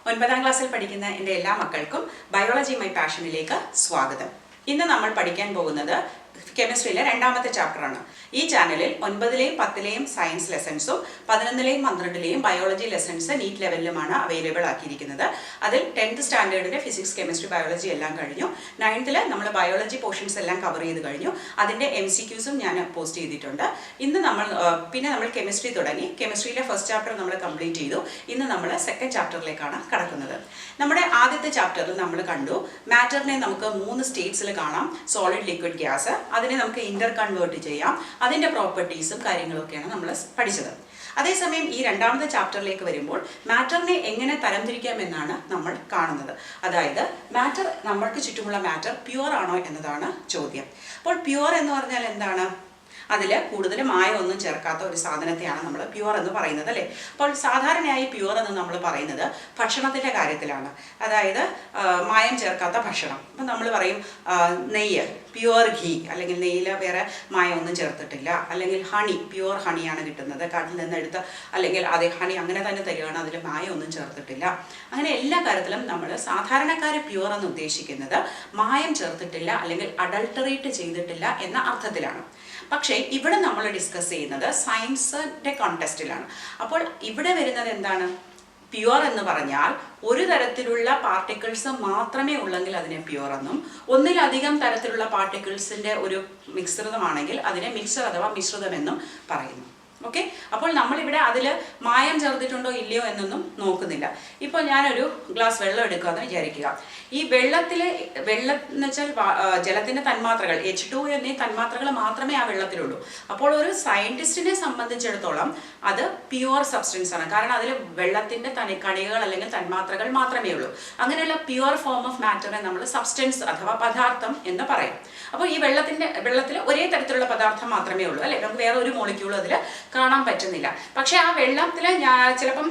9ാം ക്ലാസ്സിൽ പഠിക്കുന്ന എൻ്റെ എല്ലാ മക്കൾക്കും ബയോളജി മൈ പാഷനിലേക്ക് സ്വാഗതം. ഇന്ന് നമ്മൾ പഠിക്കാൻ പോകുന്നത് കെമിസ്ട്രിയിലെ രണ്ടാമത്തെ ചാപ്റ്ററാണ്. ഈ ചാനലിൽ 9ലെയും 10ലെയും സയൻസ് ലെസൺസും 11ലെയും 12ലെയും ബയോളജി ലെസൺസ് നീറ്റ് ലെവലിലുമാണ് അവൈലബിൾ ആക്കിയിരിക്കുന്നത്. അതിൽ 10th സ്റ്റാൻഡേർഡിൻ്റെ ഫിസിക്സ്, കെമിസ്ട്രി, ബയോളജി എല്ലാം കഴിഞ്ഞു. 9th നമ്മൾ ബയോളജി പോർഷൻസ് എല്ലാം കവർ ചെയ്ത് കഴിഞ്ഞു. അതിൻ്റെ MCQസും ഞാൻ പോസ്റ്റ് ചെയ്തിട്ടുണ്ട്. ഇന്ന് നമ്മൾ കെമിസ്ട്രി തുടങ്ങി. കെമിസ്ട്രിയിലെ ഫസ്റ്റ് ചാപ്റ്റർ നമ്മൾ കംപ്ലീറ്റ് ചെയ്തു. ഇന്ന് നമ്മൾ സെക്കൻഡ് ചാപ്റ്ററിലേക്കാണ് കടക്കുന്നത്. നമ്മുടെ ആദ്യത്തെ ചാപ്റ്ററിൽ നമ്മൾ കണ്ടു മാറ്ററിനെ നമുക്ക് 3 സ്റ്റേറ്റ്സിൽ കാണാം. Solid, liquid, gas. അതിനെ നമുക്ക് ഇന്റർ കൺവേർട്ട് ചെയ്യാം. അതിൻ്റെ പ്രോപ്പർട്ടീസും കാര്യങ്ങളൊക്കെയാണ് നമ്മൾ പഠിച്ചത്. അതേസമയം ഈ രണ്ടാമത്തെ ചാപ്റ്ററിലേക്ക് വരുമ്പോൾ മാറ്ററിനെ എങ്ങനെ തരംതിരിക്കാമെന്നാണ് നമ്മൾ കാണുന്നത്. അതായത് മാറ്റർ, നമ്മൾക്ക് ചുറ്റുമുള്ള മാറ്റർ പ്യുവർ ആണോ എന്നതാണ് ചോദ്യം. അപ്പോൾ പ്യുവർ എന്ന് പറഞ്ഞാൽ എന്താണ്? അതിൽ കൂടുതൽ മായമൊന്നും ചേർക്കാത്ത ഒരു സാധനത്തെയാണ് നമ്മൾ പ്യുവർ എന്ന് പറയുന്നത്, അല്ലേ? അപ്പോൾ സാധാരണയായി പ്യുവർ എന്ന് നമ്മൾ പറയുന്നത് ഭക്ഷണത്തിൻ്റെ കാര്യത്തിലാണ്. അതായത് മായം ചേർക്കാത്ത ഭക്ഷണം. അപ്പം നമ്മൾ പറയും നെയ്യ്, പ്യുവർ ഘീ, അല്ലെങ്കിൽ നെയ്യിൽ വേറെ മായമൊന്നും ചേർത്തിട്ടില്ല. അല്ലെങ്കിൽ ഹണി, പ്യുവർ ഹണിയാണ് കിട്ടുന്നത്, കാട്ടിൽ നിന്ന് എടുത്ത്, അല്ലെങ്കിൽ അതേ ഹണി അങ്ങനെ തന്നെ തരികയാണ്, അതിൽ മായമൊന്നും ചേർത്തിട്ടില്ല. അങ്ങനെ എല്ലാ കാര്യത്തിലും നമ്മൾ സാധാരണക്കാർ പ്യുവർ എന്ന് ഉദ്ദേശിക്കുന്നത് മായം ചേർത്തിട്ടില്ല അല്ലെങ്കിൽ അഡൾട്ടറേറ്റ് ചെയ്തിട്ടില്ല എന്ന അർത്ഥത്തിലാണ്. പക്ഷേ ഇവിടെ നമ്മൾ ഡിസ്കസ് ചെയ്യുന്നത് സയൻസിൻ്റെ കോണ്ടെക്സ്റ്റിലാണ്. അപ്പോൾ ഇവിടെ വരുന്നത് എന്താണ്? പ്യുവർ എന്ന് പറഞ്ഞാൽ ഒരു തരത്തിലുള്ള പാർട്ടിക്കിൾസ് മാത്രമേ ഉള്ളെങ്കിൽ അതിനെ പ്യുവർ എന്നും, ഒന്നിലധികം തരത്തിലുള്ള പാർട്ടിക്കിൾസിൻ്റെ ഒരു മിശ്രിതമാണെങ്കിൽ അതിനെ മിക്സർ അഥവാ മിശ്രിതമെന്നും പറയുന്നു. ഓക്കെ, അപ്പോൾ നമ്മളിവിടെ അതിൽ മായം ചേർത്തിട്ടുണ്ടോ ഇല്ലയോ എന്നൊന്നും നോക്കുന്നില്ല. ഇപ്പോൾ ഞാനൊരു ഗ്ലാസ് വെള്ളം എടുക്കുകയെന്ന് വിചാരിക്കുക. ഈ വെള്ളം എന്ന് വെച്ചാൽ ജലത്തിൻ്റെ തന്മാത്രകൾ H2 എന്നീ തന്മാത്രകൾ മാത്രമേ ആ വെള്ളത്തിലുള്ളൂ. അപ്പോൾ ഒരു സയൻറ്റിസ്റ്റിനെ സംബന്ധിച്ചിടത്തോളം അത് പ്യുവർ സബ്സ്റ്റൻസ് ആണ്. കാരണം അതിൽ വെള്ളത്തിൻ്റെ കണികകൾ അല്ലെങ്കിൽ തന്മാത്രകൾ മാത്രമേ ഉള്ളൂ. അങ്ങനെയുള്ള പ്യുവർ ഫോം ഓഫ് മാറ്ററിനെ നമ്മൾ സബ്സ്റ്റൻസ് അഥവാ പദാർത്ഥം എന്ന് പറയും. അപ്പോൾ ഈ വെള്ളത്തിൽ ഒരേ തരത്തിലുള്ള പദാർത്ഥം മാത്രമേ ഉള്ളൂ, അല്ലേ? നമുക്ക് വേറെ ഒരു മോളിക്യൂളും അതിൽ കാണാൻ പറ്റുന്നില്ല. പക്ഷേ ആ വെള്ളത്തിൽ ചിലപ്പം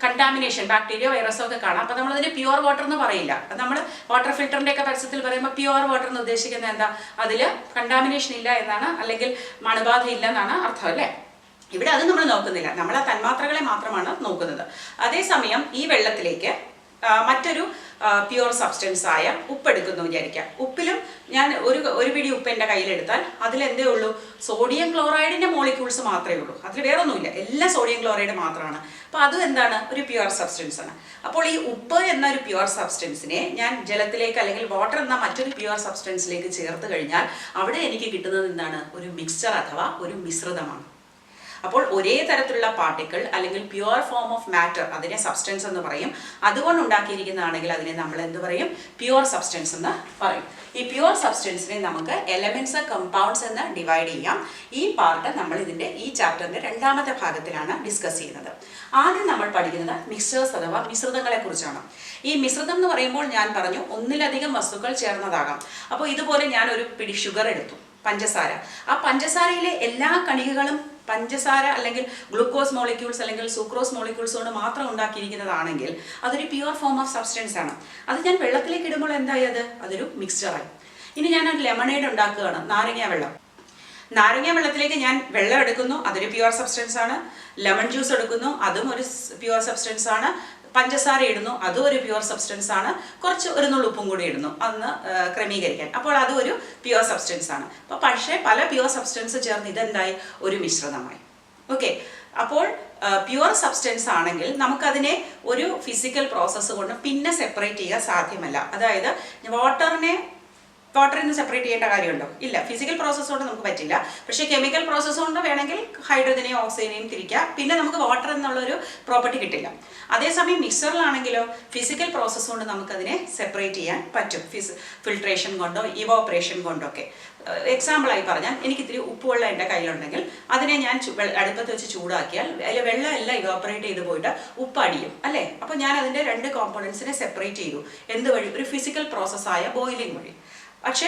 കണ്ടാമിനേഷൻ, ബാക്ടീരിയ, വൈറസോ ഒക്കെ കാണാം. അപ്പോൾ നമ്മളതിന് പ്യുവർ വാട്ടർ എന്ന് പറയില്ല. നമ്മൾ വാട്ടർ ഫിൽറ്ററിൻ്റെ ഒക്കെ പരസ്യത്തിൽ പറയുമ്പോൾ പ്യുവർ വാട്ടർ എന്ന് ഉദ്ദേശിക്കുന്നത് എന്താ? അതിൽ കണ്ടാമിനേഷൻ ഇല്ല എന്നാണ്, അല്ലെങ്കിൽ മണുബാധ ഇല്ല എന്നാണ് അർത്ഥം, അല്ലേ? ഇവിടെ അത് നമ്മൾ നോക്കുന്നില്ല, നമ്മൾ ആ തന്മാത്രകളെ മാത്രമാണ് നോക്കുന്നത്. അതേസമയം ഈ വെള്ളത്തിലേക്ക് മറ്റൊരു പ്യുവർ സബ്സ്റ്റൻസ് ആയ ഉപ്പ് എടുക്കുന്നു വിചാരിക്കാം. ഉപ്പിലും ഞാൻ ഒരു പിടി ഉപ്പ് എൻ്റെ കയ്യിലെടുത്താൽ അതിലെന്തേ ഉള്ളൂ? സോഡിയം ക്ലോറൈഡിൻ്റെ മോളിക്യൂൾസ് മാത്രമേ ഉള്ളൂ. അതിൽ വേറെ ഒന്നുമില്ല, എല്ലാം സോഡിയം ക്ലോറൈഡ് മാത്രമാണ്. അപ്പോൾ അത് എന്താണ്? ഒരു പ്യുവർ സബ്സ്റ്റൻസ് ആണ്. അപ്പോൾ ഈ ഉപ്പ് എന്ന ഒരു പ്യുവർ സബ്സ്റ്റൻസിനെ ഞാൻ ജലത്തിലേക്ക് അല്ലെങ്കിൽ വാട്ടർ എന്ന മറ്റൊരു പ്യുവർ സബ്സ്റ്റൻസിലേക്ക് ചേർത്ത് കഴിഞ്ഞാൽ അവിടെ എനിക്ക് കിട്ടുന്നത് എന്താണ്? ഒരു മിക്സ്ചർ അഥവാ ഒരു മിശ്രിതമാണ്. അപ്പോൾ ഒരേ തരത്തിലുള്ള പാർട്ടിക്കിൾ അല്ലെങ്കിൽ പ്യുവർ ഫോം ഓഫ് മാറ്റർ, അതിനെ സബ്സ്റ്റൻസ് എന്ന് പറയും. അതുകൊണ്ട് ഉണ്ടാക്കിയിരിക്കുന്നതാണെങ്കിൽ അതിനെ നമ്മൾ എന്ത് പറയും? പ്യുവർ സബ്സ്റ്റൻസ് എന്ന് പറയും. ഈ പ്യുവർ സബ്സ്റ്റൻസിനെ നമുക്ക് എലമെന്റ്സ്, കമ്പൗണ്ട്സ് എന്ന് ഡിവൈഡ് ചെയ്യാം. ഈ പാർട്ട് നമ്മൾ ഈ ചാപ്റ്ററിന്റെ രണ്ടാമത്തെ ഭാഗത്തിലാണ് ഡിസ്കസ് ചെയ്യുന്നത്. ആദ്യം നമ്മൾ പഠിക്കുന്നത് മിക്സ്ചേഴ്സ് അഥവാ മിശ്രിതങ്ങളെ കുറിച്ചാണ്. ഈ മിശ്രിതം എന്ന് പറയുമ്പോൾ ഞാൻ പറഞ്ഞു ഒന്നിലധികം വസ്തുക്കൾ ചേർന്നതാകാം. അപ്പോൾ ഇതുപോലെ ഞാൻ ഒരു പിടി ഷുഗർ എടുത്തു, പഞ്ചസാര. ആ പഞ്ചസാരയിലെ എല്ലാ കണികകളും പഞ്ചസാര അല്ലെങ്കിൽ ഗ്ലൂക്കോസ് മോളിക്യൂൾസ് അല്ലെങ്കിൽ സൂക്രോസ് മോളിക്യൂൾസ് കൊണ്ട് മാത്രം ഉണ്ടാക്കിയിരിക്കുന്നതാണെങ്കിൽ അതൊരു പ്യുവർ ഫോം ഓഫ് സബ്സ്റ്റൻസ് ആണ്. അത് ഞാൻ വെള്ളത്തിലേക്ക് ഇടുമ്പോൾ എന്തായത്? അതൊരു മിക്സ്ചറായി. ഇനി ഞാൻ ഒരു ലെമണേഡ് ഉണ്ടാക്കുകയാണ്, നാരങ്ങ വെള്ളം. നാരങ്ങ വെള്ളത്തിലേക്ക് ഞാൻ വെള്ളം എടുക്കുന്നു, അതൊരു പ്യുവർ സബ്സ്റ്റൻസ് ആണ്. ലെമൺ ജ്യൂസ് എടുക്കുന്നു, അതും ഒരു പ്യുവർ സബ്സ്റ്റൻസ് ആണ്. പഞ്ചസാര ഇടുന്നു, അതും ഒരു പ്യുവർ സബ്സ്റ്റൻസ് ആണ്. കുറച്ച് ഒരു നുള്ളുപ്പും കൂടി ഇടുന്നു അന്ന് ക്രമീകരിക്കാൻ. അപ്പോൾ അതും ഒരു പ്യുവർ സബ്സ്റ്റൻസ് ആണ്. അപ്പോൾ പക്ഷേ പല പ്യുവർ സബ്സ്റ്റൻസ് ചേർന്ന് ഇതെന്തായി? ഒരു മിശ്രിതമായി. ഓക്കെ, അപ്പോൾ പ്യുവർ സബ്സ്റ്റൻസ് ആണെങ്കിൽ നമുക്കതിനെ ഒരു ഫിസിക്കൽ പ്രോസസ്സ് കൊണ്ട് പിന്നെ സെപ്പറേറ്റ് ചെയ്യാൻ സാധ്യമല്ല. അതായത് വാട്ടറിൽ നിന്ന് സെപ്പറേറ്റ് ചെയ്യേണ്ട കാര്യമുണ്ടോ? ഇല്ല. ഫിസിക്കൽ പ്രോസസ്സ് കൊണ്ട് നമുക്ക് പറ്റില്ല. പക്ഷേ കെമിക്കൽ പ്രോസസ്സ് കൊണ്ട് വേണമെങ്കിൽ ഹൈഡ്രജനെയും ഓക്സിജനെയും തിരിക്കാം. പിന്നെ നമുക്ക് വാട്ടർ എന്നുള്ളൊരു പ്രോപ്പർട്ടി കിട്ടില്ല. അതേസമയം മിക്സറിലാണെങ്കിലോ ഫിസിക്കൽ പ്രോസസ്സ് കൊണ്ട് നമുക്കതിനെ സെപ്പറേറ്റ് ചെയ്യാൻ പറ്റും, ഫിൽട്രേഷൻ കൊണ്ടോ ഇവോപ്പറേഷൻ കൊണ്ടൊക്കെ. എക്സാമ്പിളായി പറഞ്ഞാൽ എനിക്ക് ഇത്തിരി ഉപ്പുവെള്ളം എൻ്റെ കയ്യിലുണ്ടെങ്കിൽ അതിനെ ഞാൻ അടുപ്പത്ത് വെച്ച് ചൂടാക്കിയാൽ അതിൽ വെള്ളം എല്ലാം ഇവോപ്പറേറ്റ് ചെയ്ത് പോയിട്ട് ഉപ്പ് അടിയും, അല്ലേ? അപ്പോൾ ഞാൻ അതിൻ്റെ 2 കോമ്പോണൻസിനെ സെപ്പറേറ്റ് ചെയ്തു. എന്ത് വഴി? ഒരു ഫിസിക്കൽ പ്രോസസ്സായ ബോയിലിംഗ് വഴി. പക്ഷേ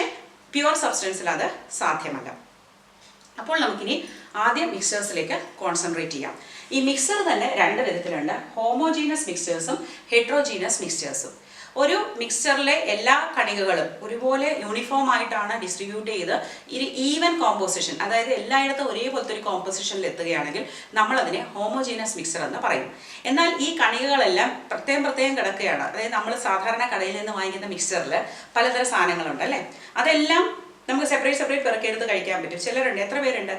പ്യുവർ സബ്സ്റ്റൻസിൽ അത് സാധ്യമല്ല. അപ്പോൾ നമുക്കിനി ആദ്യം മിക്സേഴ്സിലേക്ക് കോൺസെൻട്രേറ്റ് ചെയ്യാം. ഈ മിക്സർ തന്നെ രണ്ട് വിധത്തിലുണ്ട്, ഹോമോജീനസ് മിക്സേഴ്സും ഹെട്രോജീനസ് മിക്സേഴ്സും. ഒരു മിക്സ്ചറിലെ എല്ലാ കണികകളും ഒരുപോലെ യൂണിഫോം ആയിട്ടാണ് ഡിസ്ട്രിബ്യൂട്ട് ചെയ്ത് ഒരു ഈവൻ കോമ്പോസിഷൻ, അതായത് എല്ലായിടത്തും ഒരേപോലത്തെ ഒരു കോമ്പോസിഷനിൽ എത്തുകയാണെങ്കിൽ നമ്മളതിനെ ഹോമോജീനസ് മിക്സർ എന്ന് പറയും. എന്നാൽ ഈ കണികകളെല്ലാം പ്രത്യേകം കിടക്കുകയാണ്. അതായത് നമ്മൾ സാധാരണ കടയിൽ നിന്ന് വാങ്ങിക്കുന്ന മിക്സ്ചറിൽ പലതരം സാധനങ്ങളുണ്ട് അല്ലേ, അതെല്ലാം നമുക്ക് സെപ്പറേറ്റ് പെറുക്കിയെടുത്ത് കഴിക്കാൻ പറ്റും. ചിലരുണ്ട്, എത്ര പേരുണ്ട്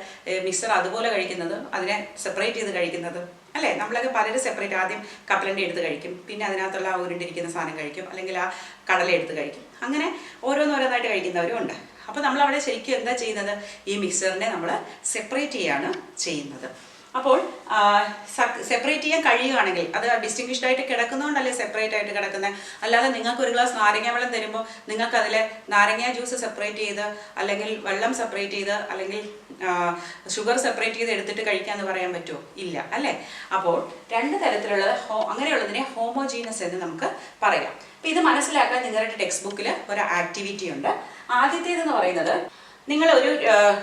മിക്സർ അതുപോലെ കഴിക്കുന്നത്, അതിനെ സെപ്പറേറ്റ് ചെയ്ത് കഴിക്കുന്നത് അല്ലേ. നമ്മളൊക്കെ പലരും സെപ്പറേറ്റ്, ആദ്യം കപ്പലണ്ടി എടുത്ത് കഴിക്കും, പിന്നെ അതിനകത്തുള്ള ആ ഉരുണ്ടിരിക്കുന്ന സാധനം കഴിക്കും, അല്ലെങ്കിൽ ആ കടല എടുത്ത് കഴിക്കും, അങ്ങനെ ഓരോന്നോരോന്നായിട്ട് കഴിക്കുന്നവരും ഉണ്ട്. അപ്പോൾ നമ്മളവിടെ ശരിക്കും എന്താ ചെയ്യുന്നത്, ഈ മിക്സറിനെ നമ്മൾ സെപ്പറേറ്റ് ചെയ്യാണ് ചെയ്യുന്നത്. അപ്പോൾ സെപ്പറേറ്റ് ചെയ്യാൻ കഴിയുകയാണെങ്കിൽ, അത് ഡിസ്റ്റിങ്വിഷ്ഡ് ആയിട്ട് കിടക്കുന്നതുകൊണ്ടല്ലേ സെപ്പറേറ്റ് ആയിട്ട് കിടക്കുന്നത്. അല്ലാതെ നിങ്ങൾക്ക് ഒരു ഗ്ലാസ് നാരങ്ങ വെള്ളം തരുമ്പോൾ നിങ്ങൾക്ക് അതിൽ നാരങ്ങ ജ്യൂസ് സെപ്പറേറ്റ് ചെയ്ത്, അല്ലെങ്കിൽ വെള്ളം സെപ്പറേറ്റ് ചെയ്ത്, അല്ലെങ്കിൽ ഷുഗർ സെപ്പറേറ്റ് ചെയ്ത് എടുത്തിട്ട് കഴിക്കാമെന്ന് പറയാൻ പറ്റുമോ? ഇല്ല അല്ലേ. അപ്പോൾ രണ്ട് തരത്തിലുള്ളത് അങ്ങനെയുള്ളതിനെ ഹോമോജീനസ് എന്ന് നമുക്ക് പറയാം. അപ്പം ഇത് മനസ്സിലാക്കാൻ നിങ്ങളുടെ ടെക്സ്റ്റ് ബുക്കിൽ ഒരു ആക്ടിവിറ്റി ഉണ്ട്. ആദ്യത്തേതെന്ന് പറയുന്നത്, നിങ്ങൾ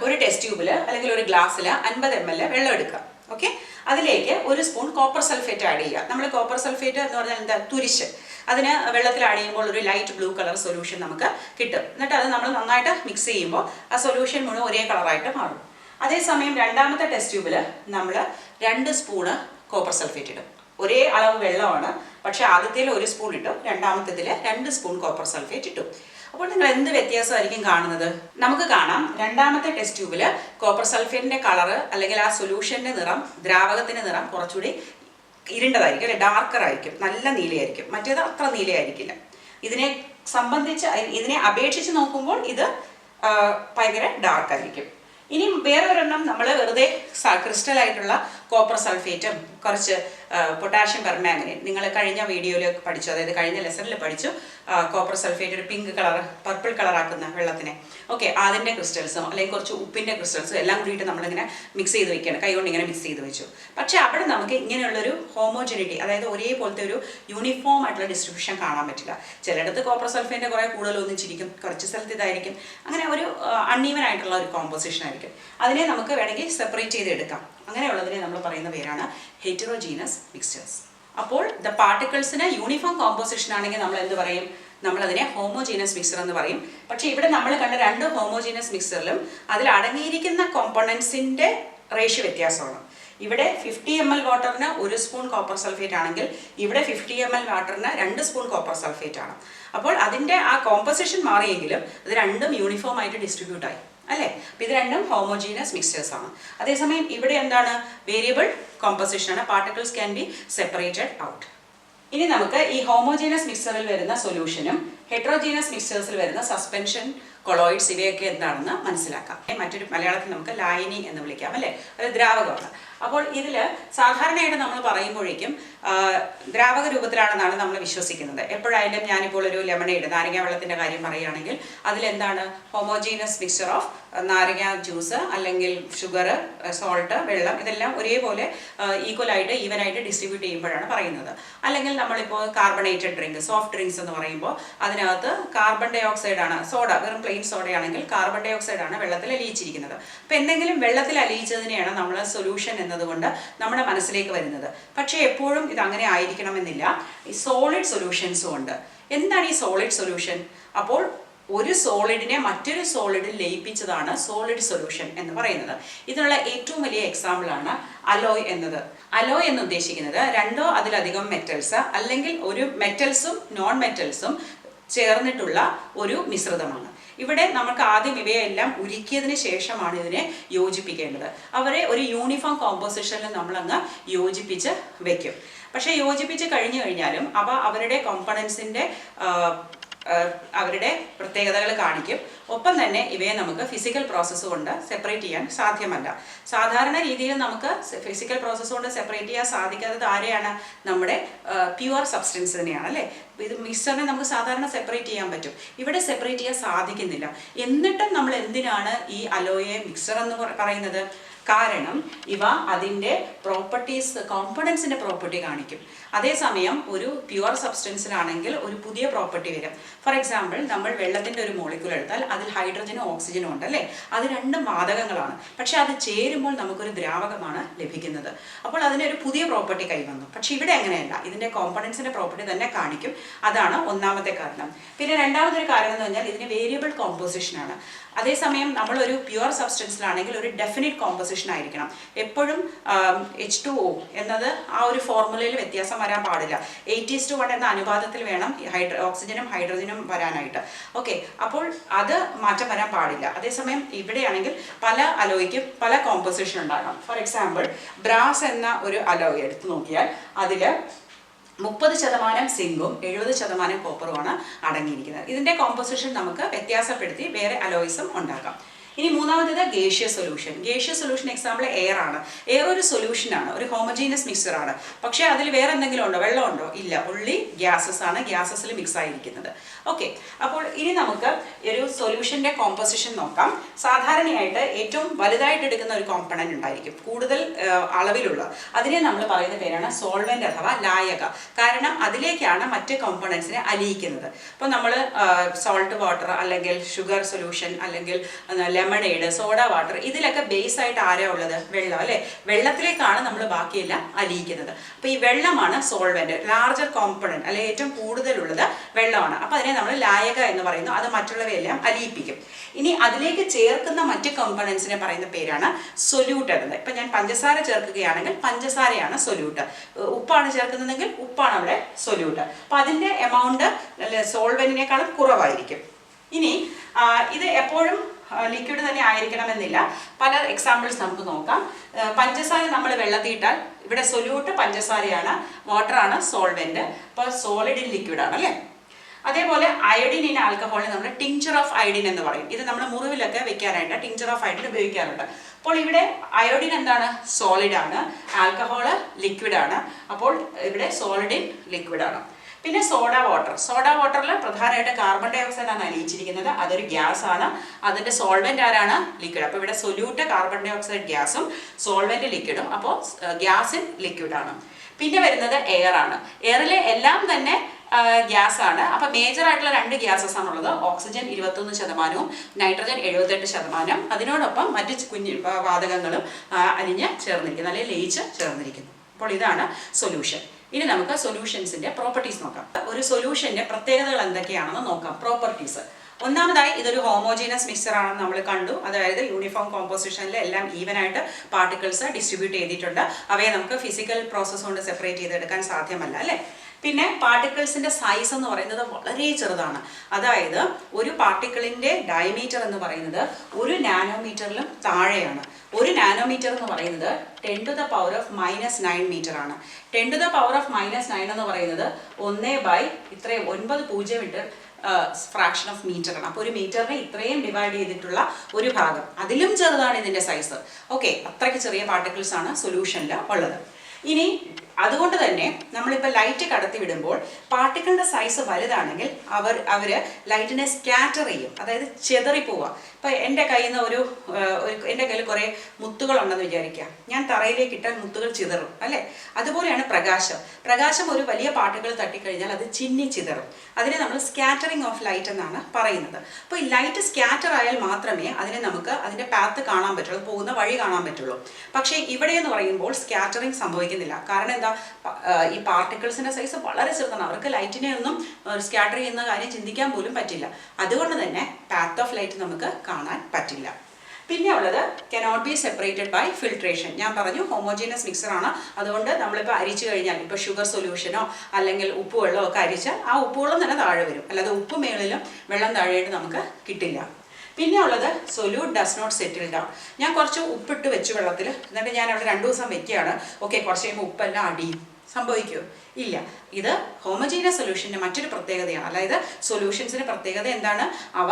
ഒരു ടെസ്റ്റ് ട്യൂബിൽ അല്ലെങ്കിൽ ഒരു ഗ്ലാസ്സിൽ 50 ml വെള്ളം എടുക്കുക. ഓക്കെ, അതിലേക്ക് 1 സ്പൂൺ കോപ്പർ സൾഫേറ്റ് ആഡ് ചെയ്യുക. നമ്മൾ കോപ്പർ സൾഫേറ്റ് എന്ന് പറഞ്ഞാൽ എന്താ, തുരിശ്. അതിന് വെള്ളത്തിൽ ആഡ് ചെയ്യുമ്പോൾ ഒരു ലൈറ്റ് ബ്ലൂ കളർ സൊല്യൂഷൻ നമുക്ക് കിട്ടും. എന്നിട്ട് അത് നമ്മൾ നന്നായിട്ട് മിക്സ് ചെയ്യുമ്പോൾ ആ സൊല്യൂഷൻ മുഴുവൻ ഒരേ കളറായിട്ട് മാറും. അതേസമയം രണ്ടാമത്തെ ടെസ്റ്റ് ട്യൂബിൽ നമ്മൾ 2 സ്പൂണ് കോപ്പർ സൾഫേറ്റ് ഇടും. ഒരേ അളവ് വെള്ളമാണ്, പക്ഷേ ആദ്യത്തേൽ 1 സ്പൂൺ ഇട്ടു, രണ്ടാമത്തേതിൽ 2 സ്പൂൺ കോപ്പർ സൾഫേറ്റ് ഇട്ടു. അപ്പോൾ നിങ്ങൾ എന്ത് വ്യത്യാസമായിരിക്കും കാണുന്നത്? നമുക്ക് കാണാം, രണ്ടാമത്തെ ടെസ്റ്റ് ട്യൂബിൽ കോപ്പർ സൾഫേറ്റിന്റെ കളറ് അല്ലെങ്കിൽ ആ സൊല്യൂഷന്റെ നിറം, ദ്രാവകത്തിന്റെ നിറം കുറച്ചുകൂടി ഇരുണ്ടതായിരിക്കും അല്ലെ, ഡാർക്കർ ആയിരിക്കും, നല്ല നീലയായിരിക്കും. മറ്റേത് അത്ര നീലയായിരിക്കില്ല. ഇതിനെ അപേക്ഷിച്ച് നോക്കുമ്പോൾ ഇത് ഭയങ്കര ഡാർക്കായിരിക്കും. ഇനി വേറൊരെണ്ണം, നമ്മൾ വെറുതെ ക്രിസ്റ്റലായിട്ടുള്ള കോപ്പർ സൾഫേറ്റും കുറച്ച് പൊട്ടാഷ്യം പെർമാംഗനേറ്റ്, നിങ്ങൾ കഴിഞ്ഞ വീഡിയോയിൽ പഠിച്ചു, അതായത് കഴിഞ്ഞ ലെസണിൽ പഠിച്ചു, കോപ്പർ സൾഫേറ്റ് ഒരു പിങ്ക് കളർ പർപ്പിൾ കളറാക്കുന്ന വെള്ളത്തിനെ. ഓക്കെ, അതിൻ്റെ ക്രിസ്റ്റൽസും അല്ലെങ്കിൽ കുറച്ച് ഉപ്പിൻ്റെ ക്രിസ്റ്റൽസും എല്ലാം കൂടിയിട്ട് നമ്മളിങ്ങനെ മിക്സ് ചെയ്ത് വെക്കുകയാണ്, കൈകൊണ്ട് ഇങ്ങനെ മിക്സ് ചെയ്ത് വെച്ചു. പക്ഷേ അവിടെ നമുക്ക് ഇങ്ങനെയുള്ളൊരു ഹോമോജനിറ്റി, അതായത് ഒരേപോലത്തെ ഒരു യൂണിഫോം ആയിട്ടുള്ള ഡിസ്ട്രിബ്യൂഷൻ കാണാൻ പറ്റില്ല. ചിലയിടത്ത് കോപ്പർ സൾഫേറ്റിൻ്റെ കുറേ കൂടുതൽ ഒന്നിച്ചിരിക്കും, കുറച്ച് സ്ഥലത്ത് ഇതായിരിക്കും, അങ്ങനെ ഒരു അൺഈവൻ ആയിട്ടുള്ള ഒരു കോമ്പോസിഷൻ ആയിരിക്കും. അതിനെ നമുക്ക് വേണമെങ്കിൽ സെപ്പറേറ്റ് ചെയ്ത് എടുക്കാം. അങ്ങനെയുള്ളതിനെ നമ്മൾ പറയുന്ന പേരാണ് ഹെറ്ററോജീനസ് മിക്സ്ചേഴ്സ്. അപ്പോൾ ദ പാർട്ടിക്കിൾസിന് യൂണിഫോം കോമ്പോസിഷൻ ആണെങ്കിൽ നമ്മൾ എന്ത് പറയും? നമ്മളതിനെ ഹോമോജീനസ് മിക്സർ എന്ന് പറയും. പക്ഷേ ഇവിടെ നമ്മൾ കണ്ട 2 ഹോമോജീനസ് മിക്സറിലും അതിൽ അടങ്ങിയിരിക്കുന്ന കോമ്പണൻസിൻ്റെ റേഷ്യോ വ്യത്യാസമാണ്. ഇവിടെ 50 ml വാട്ടറിന് 1 സ്പൂൺ കോപ്പർ സൾഫേറ്റ് ആണെങ്കിൽ ഇവിടെ 50 ml വാട്ടറിന് 2 സ്പൂൺ കോപ്പർ സൾഫേറ്റ് ആണ്. അപ്പോൾ അതിൻ്റെ ആ കോമ്പോസിഷൻ മാറിയെങ്കിലും ഇത് രണ്ടും യൂണിഫോം ആയിട്ട് ഡിസ്ട്രിബ്യൂട്ട് ആയി അല്ലേ. അപ്പം ഇത് രണ്ടും ഹോമോജീനസ് മിക്സ്ചേഴ്സ് ആണ്. അതേസമയം ഇവിടെ എന്താണ്, വേരിയബിൾ കോമ്പോസിഷൻ ആണ്, particles can be separated out. ഇനി നമുക്ക് ഈ ഹോമോജീനസ് മിക്സറിൽ വരുന്ന സൊല്യൂഷനും ഹെട്രോജീനസ് മിക്സേഴ്സിൽ വരുന്ന സസ്പെൻഷൻ, കൊളോയിഡ്സ്, ഇവയൊക്കെ എന്താണെന്ന് മനസ്സിലാക്കാം. മറ്റൊരു മലയാളത്തിൽ നമുക്ക് ലായനി എന്ന് വിളിക്കാം അല്ലേ, ഒരു ദ്രാവകമാണ്. അപ്പോൾ ഇതിൽ സാധാരണയായിട്ട് നമ്മൾ പറയുമ്പോഴേക്കും ദ്രാവക രൂപത്തിലാണെന്നാണ് നമ്മൾ വിശ്വസിക്കുന്നത്. എപ്പോഴായാലും ഞാനിപ്പോൾ ഒരു ലെമണേഡ്, നാരങ്ങ വെള്ളത്തിൻ്റെ കാര്യം പറയുകയാണെങ്കിൽ അതിലെന്താണ്, ഹോമോജീനസ് മിക്സ്ചർ ഓഫ് നാരങ്ങ ജ്യൂസ് അല്ലെങ്കിൽ ഷുഗർ, സോൾട്ട്, വെള്ളം, ഇതെല്ലാം ഒരേപോലെ ഈക്വലായിട്ട് ഈവനായിട്ട് ഡിസ്ട്രിബ്യൂട്ട് ചെയ്യുമ്പോഴാണ് പറയുന്നത്. അല്ലെങ്കിൽ നമ്മളിപ്പോൾ കാർബണേറ്റഡ് ഡ്രിങ്ക്, സോഫ്റ്റ് ഡ്രിങ്ക്സ് എന്ന് പറയുമ്പോൾ അതിനകത്ത് കാർബൺ ഡൈ ഓക്സൈഡ് ആണ്, സോഡ, വെറും പ്ലെയിൻ സോഡയാണെങ്കിൽ കാർബൺ ഡൈ ഓക്സൈഡ് ആണ് വെള്ളത്തിൽ അലിയിച്ചിരിക്കുന്നത്. അപ്പോൾ എന്തെങ്കിലും വെള്ളത്തിൽ അലിയിച്ചതിനെയാണ് നമ്മൾ സൊല്യൂഷൻ എന്നതുകൊണ്ട് നമ്മുടെ മനസ്സിലേക്ക് വരുന്നത്. പക്ഷേ എപ്പോഴും ഇത് അങ്ങനെ ആയിരിക്കണമെന്നില്ല. ഈ സോളിഡ് സൊല്യൂഷൻസും ഉണ്ട്. എന്താണ് ഈ സോളിഡ് സൊല്യൂഷൻ? അപ്പോൾ ഒരു സോളിഡിനെ മറ്റൊരു സോളിഡിൽ ലയിപ്പിച്ചതാണ് സോളിഡ് സൊല്യൂഷൻ എന്ന് പറയുന്നത്. ഇതിനുള്ള ഏറ്റവും വലിയ എക്സാമ്പിളാണ് അലോയ് എന്നത്. അലോയ് എന്ന് ഉദ്ദേശിക്കുന്നത് 2 അതിലധികം മെറ്റൽസ് അല്ലെങ്കിൽ ഒരു മെറ്റൽസും നോൺ മെറ്റൽസും ചേർന്നിട്ടുള്ള ഒരു മിശ്രിതമാണ്. ഇവിടെ നമുക്ക് ആദ്യം ഇവയെല്ലാം ഉരുക്കിയതിന് ശേഷമാണ് ഇതിനെ യോജിപ്പിക്കേണ്ടത്. അവരെ ഒരു യൂണിഫോം കോമ്പോസിഷനിൽ നമ്മളങ്ങ് യോജിപ്പിച്ച് വെക്കും. പക്ഷേ യോജിപ്പിച്ച് കഴിഞ്ഞാലും അവ അവരുടെ കോമ്പണൻസിൻ്റെ അവരുടെ പ്രത്യേകതകൾ കാണിക്കും. ഒപ്പം തന്നെ ഇവയെ നമുക്ക് ഫിസിക്കൽ പ്രോസസ്സ് കൊണ്ട് സെപ്പറേറ്റ് ചെയ്യാൻ സാധ്യമല്ല. സാധാരണ രീതിയിൽ നമുക്ക് ഫിസിക്കൽ പ്രോസസ്സ് കൊണ്ട് സെപ്പറേറ്റ് ചെയ്യാൻ സാധിക്കാത്തത് ആരെയാണ്? നമ്മുടെ പ്യുവർ സബ്സ്റ്റൻസിനെയാണ് അല്ലേ. ഇത് മിക്സറിനെ നമുക്ക് സാധാരണ സെപ്പറേറ്റ് ചെയ്യാൻ പറ്റും, ഇവിടെ സെപ്പറേറ്റ് ചെയ്യാൻ സാധിക്കുന്നില്ല. എന്നിട്ടും നമ്മൾ എന്തിനാണ് ഈ അലോയെ മിക്സർ എന്ന് പറയുന്നത്? കാരണം ഇവ അതിൻ്റെ പ്രോപ്പർട്ടീസ്, കോമ്പണൻസിൻ്റെ പ്രോപ്പർട്ടി കാണിക്കും. അതേസമയം ഒരു പ്യുവർ സബ്സ്റ്റൻസിലാണെങ്കിൽ ഒരു പുതിയ പ്രോപ്പർട്ടി വരും. ഫോർ എക്സാമ്പിൾ, നമ്മൾ വെള്ളത്തിൻ്റെ ഒരു മോളിക്യൂൾ എടുത്താൽ അതിൽ ഹൈഡ്രജനും ഓക്സിജനും ഉണ്ട് അല്ലേ? അത് രണ്ടും വാതകങ്ങളാണ്, പക്ഷെ അത് ചേരുമ്പോൾ നമുക്കൊരു ദ്രാവകമാണ് ലഭിക്കുന്നത്. അപ്പോൾ അതിനൊരു പുതിയ പ്രോപ്പർട്ടി കൈവന്നു. പക്ഷെ ഇവിടെ അങ്ങനെയല്ല, ഇതിൻ്റെ കോമ്പണൻസിൻ്റെ പ്രോപ്പർട്ടി തന്നെ കാണിക്കും. അതാണ് ഒന്നാമത്തെ കാരണം. പിന്നെ രണ്ടാമതൊരു കാരണം എന്ന് പറഞ്ഞാൽ ഇതിന് വേരിയബിൾ കോമ്പോസിഷനാണ്. അതേസമയം നമ്മളൊരു പ്യുവർ സബ്സ്റ്റൻസിലാണെങ്കിൽ ഒരു ഡെഫിനിറ്റ് കോമ്പോസിഷൻ ആയിരിക്കണം. എപ്പോഴും H2O എന്നത് ആ ഒരു ഫോർമുലയിൽ വ്യത്യാസം വരാൻ പാടില്ല. 8:1 എന്ന അനുപാതത്തിൽ വേണം ഓക്സിജനും ഹൈഡ്രജനും വരാനായിട്ട്. ഓക്കെ, അപ്പോൾ അത് മാറ്റം വരാൻ പാടില്ല. അതേസമയം ഇവിടെയാണെങ്കിൽ പല അലോയ്ക്കും പല കോമ്പോസിഷൻ ഉണ്ടാകാം. ഫോർ എക്സാമ്പിൾ, ബ്രാസ് എന്ന ഒരു അലോയ് എടുത്തു നോക്കിയാൽ അതിൽ 30% സിങ്കും 70% കോപ്പറുമാണ് അടങ്ങിയിരിക്കുന്നത്. ഇതിൻ്റെ കോമ്പോസിഷൻ നമുക്ക് വ്യത്യാസപ്പെടുത്തി വേറെ അലോയ്സും ഉണ്ടാക്കാം. ഇനി മൂന്നാമത്തേത് gaseous solution. Gaseous solution example air ആണ്. എയർ ഒരു സൊല്യൂഷനാണ്, ഒരു ഹോമോജീനസ് മിക്സറാണ്. പക്ഷേ അതിൽ വേറെ എന്തെങ്കിലും ഉണ്ടോ? വെള്ളമുണ്ടോ? ഇല്ല, ഒൺലി ഗ്യാസസ് ആണ് ഗ്യാസസിൽ മിക്സ് ആയിരിക്കുന്നത്. ഓക്കെ, അപ്പോൾ ഇനി നമുക്ക് ഒരു സൊല്യൂഷൻ്റെ കോമ്പോസിഷൻ നോക്കാം. സാധാരണയായിട്ട് ഏറ്റവും വലുതായിട്ട് എടുക്കുന്ന ഒരു കോമ്പണന്റ് ഉണ്ടായിരിക്കും, കൂടുതൽ അളവിലുള്ള. അതിനെ നമ്മൾ പറയുന്ന പേരാണ് സോൾവെന്റ് അഥവാ ലായക. കാരണം അതിലേക്കാണ് മറ്റ് കോമ്പണൻസിനെ അലിയിക്കുന്നത്. ഇപ്പോൾ നമ്മൾ സോൾട്ട് വാട്ടർ അല്ലെങ്കിൽ ഷുഗർ സൊല്യൂഷൻ അല്ലെങ്കിൽ ലെമണേഡ്, സോഡ വാട്ടർ, ഇതിലൊക്കെ ബേസ് ആയിട്ട് ആരാ ഉള്ളത്? വെള്ളം അല്ലേ? വെള്ളത്തിലേക്കാണ് നമ്മൾ ബാക്കിയെല്ലാം അലിയിക്കുന്നത്. അപ്പോൾ ഈ വെള്ളമാണ് സോൾവെന്റ്, ലാർജർ കോമ്പണന്റ് അല്ലെ, ഏറ്റവും കൂടുതലുള്ളത് വെള്ളമാണ്. അപ്പോൾ അതിനെ നമ്മൾ ലായക എന്ന് പറയുന്നു. അത് മറ്റുള്ളവയെല്ലാം അലിയിപ്പിക്കും. ഇനി അതിലേക്ക് ചേർക്കുന്ന മറ്റ് കോമ്പണൻസിനെ പറയുന്ന പേരാണ് സൊല്യൂട്ട് എന്നത്. ഇപ്പം ഞാൻ പഞ്ചസാര ചേർക്കുകയാണെങ്കിൽ പഞ്ചസാരയാണ് സൊല്യൂട്ട്, ഉപ്പാണ് ചേർക്കുന്നതെങ്കിൽ ഉപ്പാണ് അവിടെ സൊല്യൂട്ട്. അപ്പം അതിൻ്റെ എമൗണ്ട് സോൾവെന്റിനേക്കാളും കുറവായിരിക്കും. ഇനി ഇത് എപ്പോഴും ലിക്വിഡ് തന്നെ ആയിരിക്കണമെന്നില്ല. പല എക്സാമ്പിൾസ് നമുക്ക് നോക്കാം. പഞ്ചസാര നമ്മൾ വെള്ളത്തിയിട്ടാൽ ഇവിടെ സൊല്യൂട്ട് പഞ്ചസാരയാണ്, വാട്ടറാണ് സോൾവെന്റ്. അപ്പോൾ സോളിഡ് ഇൻ ലിക്വിഡ് ആണ് അല്ലേ? അതേപോലെ അയോഡിൻ ഇൻ ആൽക്കഹോളിനെ നമ്മൾ ടിങ്ചർ ഓഫ് അയോഡിൻ എന്ന് പറയും. ഇത് നമ്മൾ മുറിവിലൊക്കെ വെക്കാനായിട്ട് ടിങ്ചർ ഓഫ് അയോഡിൻ ഉപയോഗിക്കാറുണ്ട്. അപ്പോൾ ഇവിടെ അയോഡിൻ എന്താണ്? സോളിഡ് ആണ്, ആൽക്കഹോള് ലിക്വിഡ് ആണ്. അപ്പോൾ ഇവിടെ സോളിഡ് ഇൻ ലിക്വിഡ് ആണ്. പിന്നെ സോഡ വാട്ടർ. സോഡ വാട്ടറിൽ പ്രധാനമായിട്ട് കാർബൺ ഡൈ ഓക്സൈഡ് ആണ് അലിയിച്ചിരിക്കുന്നത്. അതൊരു ഗ്യാസ് ആണ്. അതിൻ്റെ സോൾവെന്റ് ആരാണ്? ലിക്വിഡ്. അപ്പോൾ ഇവിടെ സൊല്യൂട്ട് കാർബൺ ഡൈ ഓക്സൈഡ് ഗ്യാസും സോൾവെന്റ് ലിക്വിഡും. അപ്പോൾ ഗ്യാസ് ഇൻ ലിക്വിഡ് ആണ്. പിന്നെ വരുന്നത് എയർ ആണ്. എയറിലെ എല്ലാം തന്നെ ഗ്യാസ് ആണ്. അപ്പോൾ മേജർ ആയിട്ടുള്ള 2 ഗ്യാസസ് ആണുള്ളത്. Oxygen 21%, nitrogen 78%. അതിനോടൊപ്പം മറ്റ് കുഞ്ഞു വാതകങ്ങളും അലിഞ്ഞ് ചേർന്നിരിക്കുന്നു, അല്ലെങ്കിൽ ലയിച്ച് ചേർന്നിരിക്കുന്നു. അപ്പോൾ ഇതാണ് സൊല്യൂഷൻ. ഇനി നമുക്ക് സൊല്യൂഷൻസിന്റെ പ്രോപ്പർട്ടീസ് നോക്കാം. ഒരു സൊല്യൂഷന്റെ പ്രത്യേകതകൾ എന്തൊക്കെയാണെന്ന് നോക്കാം. പ്രോപ്പർട്ടീസ്. ഒന്നാമതായി ഇതൊരു ഹോമോജീനസ് മിക്സർ ആണെന്ന് നമ്മൾ കണ്ടു. അതായത് യൂണിഫോം കോമ്പോസിഷനിൽ എല്ലാം ഈവനായിട്ട് പാർട്ടിക്കിൾസ് ഡിസ്ട്രിബ്യൂട്ട് ചെയ്തിട്ടുണ്ട്. അവയെ നമുക്ക് ഫിസിക്കൽ പ്രോസസ് കൊണ്ട് സെപ്പറേറ്റ് ചെയ്തെടുക്കാൻ സാധ്യമല്ല അല്ലേ? പിന്നെ പാർട്ടിക്കിൾസിന്റെ സൈസ് എന്ന് പറയുന്നത് വളരെ ചെറുതാണ്. അതായത് ഒരു പാർട്ടിക്കിളിന്റെ ഡയമീറ്റർ എന്ന് പറയുന്നത് 1 നാനോമീറ്ററിലും താഴെയാണ്. 1 നാനോമീറ്റർ എന്ന് പറയുന്നത് 10⁻⁻9 മീറ്റർ ആണ്. 10⁻⁻9 എന്ന് പറയുന്നത് 1/9 ഫ്രാക്ഷൻ ഓഫ് മീറ്റർ ആണ്. അപ്പോൾ ഒരു മീറ്ററിനെ ഇത്രയും ഡിവൈഡ് ചെയ്തിട്ടുള്ള ഒരു ഭാഗം, അതിലും ചെറുതാണ് ഇതിന്റെ സൈസ്. ഓക്കെ, അത്രയ്ക്ക് ചെറിയ പാർട്ടിക്കിൾസ് ആണ് സൊല്യൂഷനിൽ ഉള്ളത്. ഇനി അതുകൊണ്ട് തന്നെ നമ്മളിപ്പോൾ ലൈറ്റ് കടത്തി വിടുമ്പോൾ പാർട്ടിക്കിളിൻ്റെ സൈസ് വലുതാണെങ്കിൽ അവർ ലൈറ്റിനെ സ്കാറ്റർ ചെയ്യും, അതായത് ചെതറിപ്പോവുക. ഇപ്പോൾ എൻ്റെ കയ്യിൽ നിന്ന് എൻ്റെ കയ്യിൽ കുറേ മുത്തുകളുണ്ടെന്ന് വിചാരിക്കുക. ഞാൻ തറയിലേക്ക് ഇട്ടാൽ മുത്തുകൾ ചിതറും അല്ലേ? അതുപോലെയാണ് പ്രകാശം ഒരു വലിയ പാർട്ടിക്കിൾ തട്ടിക്കഴിഞ്ഞാൽ അത് ചിന്നി ചിതറും. അതിനെ നമ്മൾ സ്കാറ്ററിങ് ഓഫ് ലൈറ്റ് എന്നാണ് പറയുന്നത്. അപ്പോൾ ഈ ലൈറ്റ് സ്കാറ്റർ ആയാൽ മാത്രമേ നമുക്ക് അതിൻ്റെ പാത്ത് കാണാൻ പറ്റുള്ളൂ, പോകുന്ന വഴി കാണാൻ പറ്റുള്ളൂ. പക്ഷേ ഇവിടെ എന്ന് പറയുമ്പോൾ സ്കാറ്ററിങ് സംഭവിക്കുന്നില്ല. കാരണം എന്താ? ഈ പാർട്ടിക്കിൾസിന്റെ സൈസ് വളരെ ചെറുതാണ്. അവർക്ക് ലൈറ്റിനെ ഒന്നും സ്കാറ്റർ ചെയ്യുന്ന കാര്യം ചിന്തിക്കാൻ പോലും പറ്റില്ല. അതുകൊണ്ട് തന്നെ പാത്ത് ഓഫ് ലൈറ്റ് നമുക്ക് കാണാൻ പറ്റില്ല. പിന്നെ ഉള്ളത് cannot be separated by filtration. ഞാൻ പറഞ്ഞു ഹോമോജീനസ് മിക്സർ ആണ്. അതുകൊണ്ട് നമ്മളിപ്പോൾ അരിച്ചു കഴിഞ്ഞാൽ, ഇപ്പോൾ ഷുഗർ സൊല്യൂഷനോ അല്ലെങ്കിൽ ഉപ്പുവെള്ളമോ ഒക്കെ അരിച്ചാൽ ആ ഉപ്പുവെള്ളം തന്നെ താഴെ വരും, അല്ലാതെ ഉപ്പ് മേളിലും വെള്ളം താഴെയായിട്ട് നമുക്ക് കിട്ടില്ല. പിന്നെ ഉള്ളത് solute does not settle down. ഞാൻ കുറച്ച് ഉപ്പിട്ട് വെച്ചു വെള്ളത്തിൽ, എന്നിട്ട് ഞാൻ അവിടെ 2 ദിവസം വെക്കുകയാണ്. ഓക്കെ, കുറച്ച് കഴിയുമ്പോൾ ഉപ്പെല്ലാം അടിയും. സംഭവിക്കുമോ? ഇല്ല. ഇത് ഹോമോജീനസ് സൊല്യൂഷൻ്റെ മറ്റൊരു പ്രത്യേകതയാണ്. അതായത് സൊല്യൂഷൻസിൻ്റെ പ്രത്യേകത എന്താണ്? അവ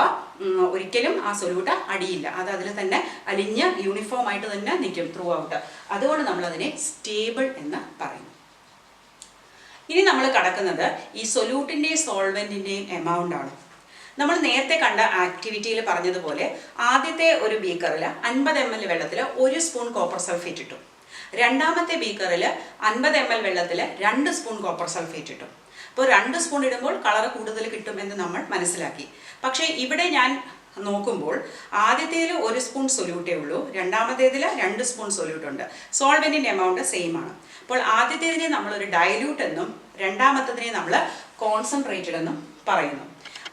ഒരിക്കലും ആ സൊല്യൂട്ട് അടിയില്ല. അത് അതിൽ തന്നെ അലിഞ്ഞ് യൂണിഫോം ആയിട്ട് തന്നെ നിൽക്കും ത്രൂ ഔട്ട്. അതുകൊണ്ട് നമ്മളതിനെ സ്റ്റേബിൾ എന്ന് പറയും. ഇനി നമ്മൾ കടക്കുന്നത് ഈ സൊല്യൂട്ടിൻ്റെയും സോൾവെൻറ്റിൻ്റെയും എമൗണ്ട് ആണ്. നമ്മൾ നേരത്തെ കണ്ട ആക്ടിവിറ്റിയിൽ പറഞ്ഞതുപോലെ ആദ്യത്തെ ഒരു ബീക്കറിൽ 50 ml വെള്ളത്തിൽ 1 സ്പൂൺ കോപ്പർ സൾഫേറ്റ് ഇട്ടു. രണ്ടാമത്തെ ബീക്കറിൽ 50 ml വെള്ളത്തിൽ 2 സ്പൂൺ കോപ്പർ സൾഫേറ്റ് ഇട്ടു. അപ്പോൾ 2 സ്പൂൺ ഇടുമ്പോൾ കളർ കൂടുതൽ കിട്ടുമെന്ന് നമ്മൾ മനസ്സിലാക്കി. പക്ഷേ ഇവിടെ ഞാൻ നോക്കുമ്പോൾ ആദ്യത്തേതിൽ 1 സ്പൂൺ സൊല്യൂട്ടേ ഉള്ളൂ, രണ്ടാമത്തേതിൽ 2 സ്പൂൺ സൊല്യൂട്ട് ഉണ്ട്. സോൾവെന്റിന്റെ എമൗണ്ട് സെയിം ആണ്. അപ്പോൾ ആദ്യത്തേതിനെ നമ്മളൊരു ഡൈല്യൂട്ട് എന്നും രണ്ടാമത്തേതിനെ നമ്മൾ കോൺസെൻട്രേറ്റഡ് എന്നും പറയുന്നു.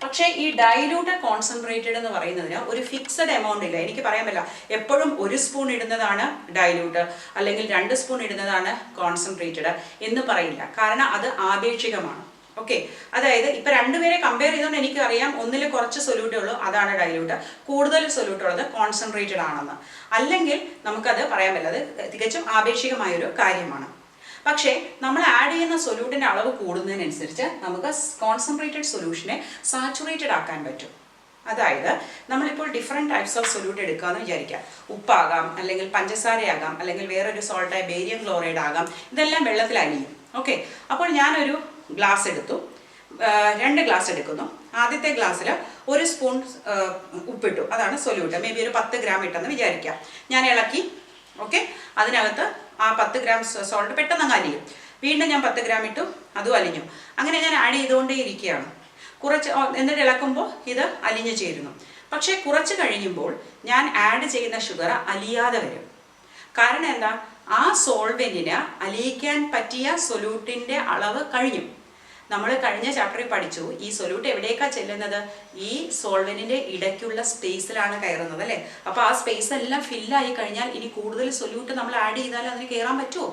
പക്ഷേ ഈ ഡൈലൂട്ട് കോൺസെൻട്രേറ്റഡ് എന്ന് പറയുന്നതിന് ഒരു ഫിക്സഡ് എമൗണ്ട് ഇല്ല. എനിക്ക് പറയാൻ പറ്റില്ല എപ്പോഴും 1 സ്പൂൺ ഇടുന്നതാണ് ഡൈലൂട്ട് അല്ലെങ്കിൽ 2 സ്പൂൺ ഇടുന്നതാണ് കോൺസെൻട്രേറ്റഡ് എന്ന് പറയില്ല. കാരണം അത് ആപേക്ഷികമാണ്. ഓക്കെ, അതായത് ഇപ്പൊ രണ്ടുപേരെ കമ്പയർ ചെയ്തുകൊണ്ട് എനിക്കറിയാം ഒന്നിൽ കുറച്ച് സൊല്യൂട്ടേ ഉള്ളൂ, അതാണ് ഡൈലൂട്ട്, കൂടുതൽ സൊല്യൂട്ട് ഉള്ളത് കോൺസെൻട്രേറ്റഡ് ആണെന്ന്. അല്ലെങ്കിൽ നമുക്കത് പറയാൻ പറ്റില്ല, അത് തികച്ചും ആപേക്ഷികമായൊരു കാര്യമാണ്. പക്ഷേ നമ്മൾ ആഡ് ചെയ്യുന്ന സൊല്യൂട്ടിൻ്റെ അളവ് കൂടുന്നതിനനുസരിച്ച് നമുക്ക് കോൺസെൻട്രേറ്റഡ് സൊല്യൂഷനെ സാച്ചുറേറ്റഡ് ആക്കാൻ പറ്റും. അതായത് നമ്മളിപ്പോൾ ഡിഫറെൻറ്റ് ടൈപ്സ് ഓഫ് സൊല്യൂട്ട് എടുക്കാമെന്ന് വിചാരിക്കാം. ഉപ്പാകാം, അല്ലെങ്കിൽ പഞ്ചസാരയാകാം, അല്ലെങ്കിൽ വേറൊരു സോൾട്ടായ ബേരിയം ക്ലോറൈഡ് ആകാം. ഇതെല്ലാം വെള്ളത്തിൽ അലിയും. ഓക്കെ, അപ്പോൾ ഞാനൊരു ഗ്ലാസ് എടുത്തു, 2 ഗ്ലാസ് എടുക്കുന്നു. ആദ്യത്തെ ഗ്ലാസ്സിൽ 1 സ്പൂൺ ഉപ്പിട്ടു, അതാണ് സൊല്യൂട്ട്. മേ ബി ഒരു 10 ഗ്രാം ഇട്ടെന്ന് വിചാരിക്കാം. ഞാൻ ഇളക്കി. ഓക്കെ, അതിനകത്ത് ആ 10 ഗ്രാം സോൾട്ട് പെട്ടെന്ന് അങ്ങ് അലിയും. വീണ്ടും ഞാൻ 10 ഗ്രാം ഇട്ടു, അതും അലിഞ്ഞു. അങ്ങനെ ഞാൻ ആഡ് ചെയ്തുകൊണ്ടേ ഇരിക്കുകയാണ്. കുറച്ച് എന്നിട്ട് ഇളക്കുമ്പോൾ ഇത് അലിഞ്ഞു ചേരുന്നു. പക്ഷേ കുറച്ച് കഴിയുമ്പോൾ ഞാൻ ആഡ് ചെയ്യുന്ന ഷുഗർ അലിയാതെ വരും. കാരണം എന്താ, ആ സോൾവെന്റിന് അലിയിക്കാൻ പറ്റിയ സൊല്യൂട്ടിൻ്റെ അളവ് കഴിഞ്ഞു. നമ്മൾ കഴിഞ്ഞ ചാപ്റ്ററിൽ പഠിച്ചു ഈ സൊല്യൂട്ട് എവിടേക്കാണ് ചെല്ലുന്നത്, ഈ സോൾവെന്റിന്റെ ഇടയ്ക്കുള്ള സ്പേസിലാണ് കയറുന്നത് അല്ലേ. അപ്പോൾ ആ സ്പേസ് എല്ലാം ഫില്ലായി കഴിഞ്ഞാൽ ഇനി കൂടുതൽ സൊല്യൂട്ട് നമ്മൾ ആഡ് ചെയ്താൽ അതിന് കയറാൻ പറ്റുമോ?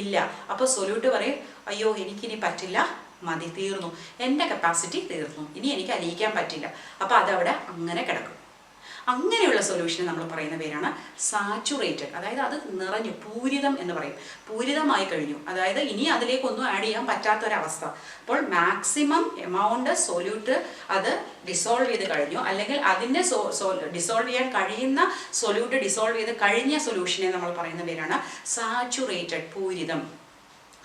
ഇല്ല. അപ്പോൾ സൊല്യൂട്ട് പറയും, അയ്യോ എനിക്കിനി പറ്റില്ല, മതി, തീർന്നു, എൻ്റെ കപ്പാസിറ്റി തീർന്നു, ഇനി എനിക്ക് അലിയിക്കാൻ പറ്റില്ല. അപ്പോൾ അതവിടെ അങ്ങനെ കിടക്കും. അങ്ങനെയുള്ള സൊല്യൂഷന് നമ്മൾ പറയുന്ന പേരാണ് സാച്ചുറേറ്റഡ്. അതായത് അത് നിറഞ്ഞു, പൂരിതം എന്ന് പറയും, പൂരിതമായി കഴിഞ്ഞു. അതായത് ഇനി അതിലേക്കൊന്നും ആഡ് ചെയ്യാൻ പറ്റാത്തൊരവസ്ഥ. അപ്പോൾ മാക്സിമം എമൗണ്ട് സൊല്യൂട്ട് അത് ഡിസോൾവ് ചെയ്ത് കഴിഞ്ഞു, അല്ലെങ്കിൽ അതിൻ്റെ ഡിസോൾവ് ചെയ്യാൻ കഴിയുന്ന സൊല്യൂട്ട് ഡിസോൾവ് ചെയ്ത് കഴിഞ്ഞ സൊല്യൂഷനെ നമ്മൾ പറയുന്ന പേരാണ് സാച്ചുറേറ്റഡ്, പൂരിതം.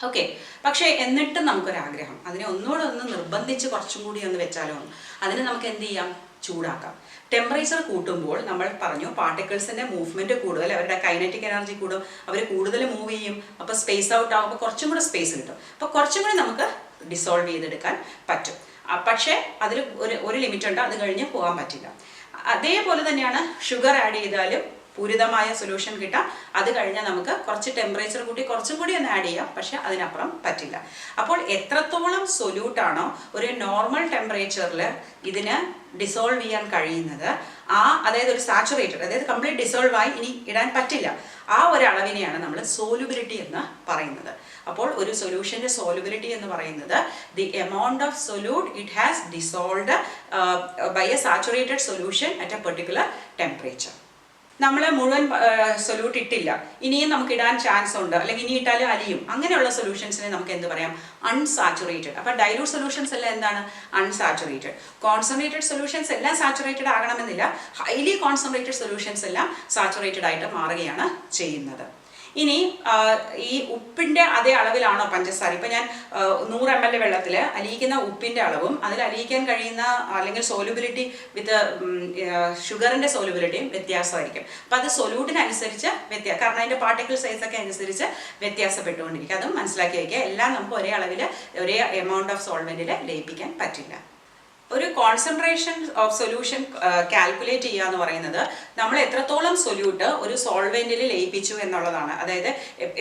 ഓക്കെ, പക്ഷേ എന്നിട്ടും നമുക്കൊരാഗ്രഹം, അതിനെ ഒന്നുകൂടെ ഒന്ന് നിർബന്ധിച്ച് കുറച്ചും കൂടി ഒന്ന് വെച്ചാലോ. അതിന് നമുക്ക് എന്ത് ചെയ്യാം, ചൂടാക്കാം. ടെമ്പറേച്ചർ കൂട്ടുമ്പോൾ നമ്മൾ പറഞ്ഞു പാർട്ടിക്കിൾസിൻ്റെ മൂവ്മെൻറ്റ് കൂടുതൽ, അവരുടെ കൈനറ്റിക് എനർജി കൂടും, അവർ കൂടുതൽ മൂവ് ചെയ്യും. അപ്പോൾ സ്പേസ് ഔട്ട് ആകുമ്പോൾ കുറച്ചും കൂടെ സ്പേസ് കിട്ടും. അപ്പോൾ കുറച്ചും കൂടി നമുക്ക് ഡിസോൾവ് ചെയ്തെടുക്കാൻ പറ്റും. പക്ഷേ അതിൽ ഒരു ലിമിറ്റ് ഉണ്ട്, അത് കഴിഞ്ഞ് പോകാൻ പറ്റില്ല. അതേപോലെ തന്നെയാണ് ഷുഗർ ആഡ് ചെയ്താലും പൂരിതമായ സൊല്യൂഷൻ കിട്ടാം. അത് കഴിഞ്ഞാൽ നമുക്ക് കുറച്ച് ടെമ്പറേച്ചർ കൂട്ടി കുറച്ചും കൂടി ഒന്ന് ആഡ് ചെയ്യാം, പക്ഷെ അതിനപ്പുറം പറ്റില്ല. അപ്പോൾ എത്രത്തോളം സൊല്യൂട്ടാണോ ഒരു നോർമൽ ടെമ്പറേച്ചറിൽ ഇതിന് ഡിസോൾവ് ചെയ്യാൻ കഴിയുന്നത്, അതായത് ഒരു സാച്ചുറേറ്റഡ്, അതായത് കംപ്ലീറ്റ് ഡിസോൾവ് ആയി ഇനി ഇടാൻ പറ്റില്ല, ആ ഒരു അളവിനെയാണ് നമ്മൾ സോലുബിലിറ്റി എന്ന് പറയുന്നത്. അപ്പോൾ ഒരു സൊല്യൂഷൻ്റെ സോലുബിലിറ്റി എന്ന് പറയുന്നത് the amount of solute it has dissolved by a saturated solution at a particular temperature. നമ്മൾ മുഴുവൻ സൊല്യൂട്ട് ഇട്ടില്ല, ഇനിയും നമുക്ക് ഇടാൻ ചാൻസ് ഉണ്ട്, അല്ലെങ്കിൽ ഇനി ഇട്ടാലും അലിയും, അങ്ങനെയുള്ള സൊല്യൂഷൻസിനെ നമുക്ക് എന്ത് പറയാം, അൺസാച്ചുറേറ്റഡ്. അപ്പോൾ ഡൈലൂട്ട് സൊല്യൂഷൻസ് എല്ലാം എന്താണ്, അൺസാച്ചുറേറ്റഡ്. കോൺസെൻട്രേറ്റഡ് സൊല്യൂഷൻസ് എല്ലാം സാച്ചുറേറ്റഡ് ആകണമെന്നില്ല, ഹൈലി കോൺസെൻട്രേറ്റഡ് സൊല്യൂഷൻസ് എല്ലാം സാച്ചുറേറ്റഡ് ആയിട്ട് മാറുകയാണ് ചെയ്യുന്നത്. ഇനി ഈ ഉപ്പിൻ്റെ അതേ അളവിലാണോ പഞ്ചസാര? ഇപ്പം ഞാൻ 100 ml വെള്ളത്തിൽ അലിയിക്കുന്ന ഉപ്പിൻ്റെ അളവും അതിൽ അലിയിക്കാൻ കഴിയുന്ന അല്ലെങ്കിൽ സോലുബിലിറ്റി വിത്ത് ഷുഗറിൻ്റെ സോലുബിലിറ്റിയും വ്യത്യാസമായിരിക്കും. അപ്പം അത് സൊല്യൂട്ടിനനുസരിച്ച് കാരണം അതിൻ്റെ പാർട്ടിക്കിൾ സൈസൊക്കെ അനുസരിച്ച് വ്യത്യാസപ്പെട്ടുകൊണ്ടിരിക്കും. അതും മനസ്സിലാക്കി വയ്ക്കുക. എല്ലാം നമുക്ക് ഒരേ അളവിൽ ഒരേ എമൗണ്ട് ഓഫ് സോൾവെൻറ്റിൽ ലയിപ്പിക്കാൻ പറ്റില്ല. ഒരു കോൺസെൻട്രേഷൻ ഓഫ് സൊല്യൂഷൻ കാൽക്കുലേറ്റ് ചെയ്യുക എന്ന് പറയുന്നത് നമ്മൾ എത്രത്തോളം സൊല്യൂട്ട് ഒരു സോൾവെന്റിൽ ലയിപ്പിച്ചു എന്നുള്ളതാണ്. അതായത്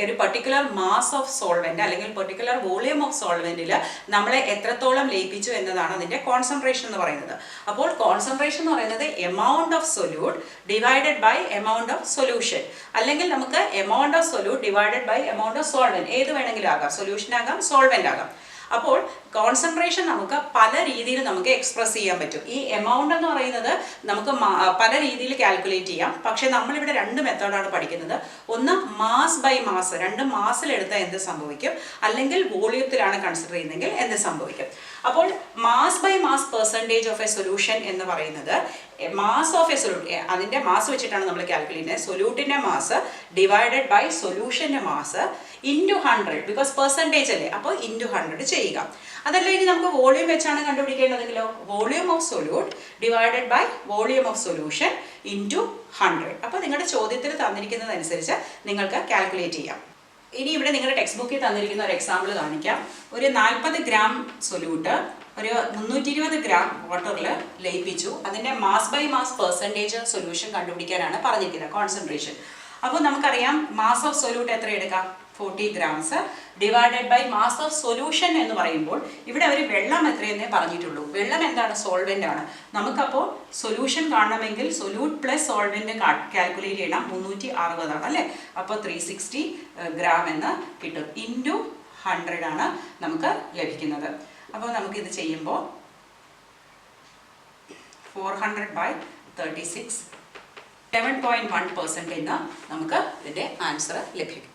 ഒരു പെർട്ടിക്കുലർ മാസ് ഓഫ് സോൾവെന്റ് അല്ലെങ്കിൽ പെർട്ടിക്കുലർ വോളിയം ഓഫ് സോൾവെന്റിൽ നമ്മളെ എത്രത്തോളം ലയിപ്പിച്ചു എന്നതാണ് അതിൻ്റെ കോൺസെൻട്രേഷൻ എന്ന് പറയുന്നത്. അപ്പോൾ കോൺസെൻട്രേഷൻ എന്ന് പറയുന്നത് amount of solute divided by amount of solution, അല്ലെങ്കിൽ നമുക്ക് amount of solute divided by amount of solvent, ഏത് വേണമെങ്കിലും ആകാം, സൊല്യൂഷൻ ആകാം, സോൾവെന്റ് ആകാം. അപ്പോൾ കോൺസെൻട്രേഷൻ നമുക്ക് പല രീതിയിൽ നമുക്ക് എക്സ്പ്രസ് ചെയ്യാൻ പറ്റും. ഈ എമൗണ്ട് എന്ന് പറയുന്നത് നമുക്ക് പല രീതിയിൽ കാൽക്കുലേറ്റ് ചെയ്യാം. പക്ഷേ നമ്മളിവിടെ 2 മെത്തേഡാണ് പഠിക്കുന്നത്. ഒന്ന് മാസ് ബൈ മാസ്, 2 മാസിലെടുത്താൽ എന്ത് സംഭവിക്കും, അല്ലെങ്കിൽ വോളിയത്തിലാണ് കൺസിഡർ ചെയ്യുന്നതെങ്കിൽ എന്ത് സംഭവിക്കും. അപ്പോൾ mass by mass percentage of a solution എന്ന് പറയുന്നത് മാസ് ഓഫ് എ സൊല്യൂട്ട്, അതിൻ്റെ മാസ് വെച്ചിട്ടാണ് നമ്മൾ കാൽക്കുലേറ്റ് ചെയ്യുന്നത്. സൊല്യൂട്ടിൻ്റെ മാസ് ഡിവൈഡഡ് ബൈ സൊല്യൂഷൻ്റെ മാസ് ഇൻറ്റു 100, ബിക്കോസ് പെർസെൻറ്റേജ് അല്ലേ, അപ്പോൾ ഇൻറ്റു 100 ചെയ്യുക. അതല്ല ഇനി നമുക്ക് വോളിയം വെച്ചാണ് കണ്ടുപിടിക്കേണ്ടതെങ്കിലോ, volume of solute divided by volume of solution into 100. അപ്പോൾ നിങ്ങളുടെ ചോദ്യത്തിൽ തന്നിരിക്കുന്നതനുസരിച്ച് നിങ്ങൾക്ക് കാൽക്കുലേറ്റ് ചെയ്യാം. ഇനി ഇവിടെ നിങ്ങളുടെ ടെക്സ്റ്റ് ബുക്കിൽ തന്നിരിക്കുന്ന ഒരു എക്സാമ്പിൾ കാണിക്കാം. ഒരു 40 ഗ്രാം സൊല്യൂട്ട് ഒരു 320 ഗ്രാം വാട്ടറിൽ ലയിപ്പിച്ചു. അതിൻ്റെ mass by mass percentage solution കണ്ടുപിടിക്കാനാണ് പറഞ്ഞിരിക്കുന്നത്, കോൺസെൻട്രേഷൻ. അപ്പോൾ നമുക്കറിയാം മാസ് ഓഫ് സൊല്യൂട്ട് എത്ര എടുക്കാം? 40 grams divided by mass of solution എന്ന് പറയുമ്പോൾ ഇവിടെ അവർ വെള്ളം എത്രയെന്നേ പറഞ്ഞിട്ടുള്ളൂ. വെള്ളം എന്താണ്? സോൾവെൻ്റ് ആണ്. നമുക്കപ്പോൾ സൊല്യൂഷൻ കാണണമെങ്കിൽ സൊല്യൂട്ട് പ്ലസ് സോൾവെൻ്റ് കാൽക്കുലേറ്റ് ചെയ്യണം. 360 ആണ് അല്ലേ? അപ്പോൾ 360 ഗ്രാം എന്ന് കിട്ടും. ഇൻറ്റു 100 ആണ് നമുക്ക് ലഭിക്കുന്നത്. അപ്പോൾ നമുക്കിത് ചെയ്യുമ്പോൾ 400/36 7.1% എന്ന് നമുക്ക് ഇതിൻ്റെ ആൻസർ ലഭിക്കും.